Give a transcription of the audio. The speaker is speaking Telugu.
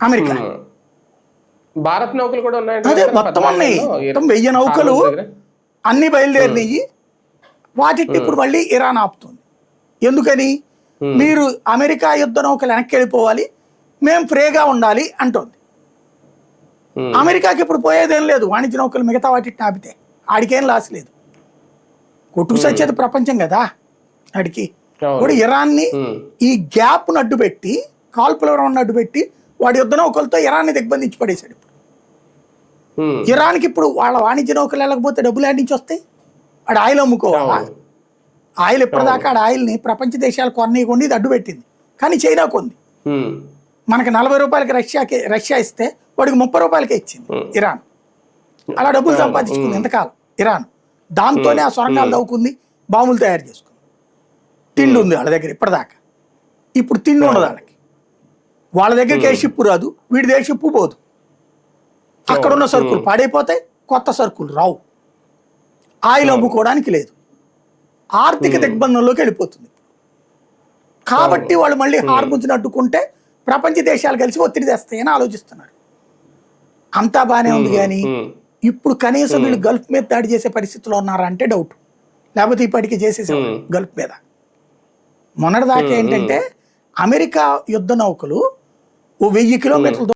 అమెరికా. భారత్ నౌకలు కూడా అదే మొత్తం ఉన్నాయి, మొత్తం 1000 నౌకలు అన్ని బయలుదేరినాయి. వాటిని ఇప్పుడు మళ్ళీ ఇరాన్ ఆపుతుంది. ఎందుకని? మీరు అమెరికా యుద్ధ నౌకలు వెనక్కి వెళ్ళిపోవాలి, మేము ఫ్రీగా ఉండాలి అంటుంది. అమెరికాకి ఇప్పుడు పోయేదేం లేదు, వాణిజ్య నౌకలు మిగతా వాటిని ఆపితే ఆడికేం లాస్ లేదు. కొట్టుకు సచ్చేది ప్రపంచం కదా ఆడికి. ఇప్పుడు ఇరాన్ని ఈ గ్యాప్ అడ్డు పెట్టి, కాల్పులవరం అడ్డు పెట్టి వాడి యుద్ధ నౌకలతో ఇరాన్ని దిగ్బంధించి పడేశాడు. ఇరాన్కి ఇప్పుడు వాళ్ళ వాణిజ్య నౌకలు వెళ్ళకపోతే డబ్బులు ఆడి నుంచి వస్తాయి? ఆడ ఆయిల్ అమ్ముకోవాలా? ఆయిల్ ఇప్పటిదాకా ఆడ ఆయిల్ని ప్రపంచ దేశాలు కొన్నీ ఇది అడ్డు పెట్టింది, కానీ చైనా కొంది. మనకి 40 రూపాయలకి రష్యా ఇస్తే వాడికి 30 రూపాయలకే ఇచ్చింది ఇరాన్. అలా డబ్బులు సంపాదించుకుంది ఎంతకాలం ఇరాన్. దాంతోనే ఆ సొరంగాలు తవ్వుకుంది, బాంబులు తయారు చేసుకుంది. తిండి ఉంది వాళ్ళ దగ్గర ఇప్పటిదాకా. ఇప్పుడు తిండి ఉండదు వాళ్ళకి. వాళ్ళ దగ్గరికి ఏ షిప్పు రాదు, వీడి దగ్గర షిప్పు పోదు. అక్కడున్న సరుకులు పాడైపోతాయి, కొత్త సరుకులు రావు, ఆయిల్ అమ్ముకోవడానికి లేదు, ఆర్థిక దిగ్బంధంలోకి వెళ్ళిపోతుంది. కాబట్టి వాళ్ళు మళ్ళీ హార్ముజ్ని అడ్డుకుంటే ప్రపంచ దేశాలు కలిసి ఒత్తిడి తెస్తాయని ఆలోచిస్తున్నారు. అంతా బాగానే ఉంది, కానీ ఇప్పుడు కనీసం వీళ్ళు గల్ఫ్ మీద దాడి చేసే పరిస్థితిలో ఉన్నారా అంటే డౌట్. లేకపోతే ఇప్పటికీ చేసేసారు గల్ఫ్ మీద. మొన్నటిదాకా ఏంటంటే అమెరికా యుద్ధ నౌకలు 1000 కిలోమీటర్ల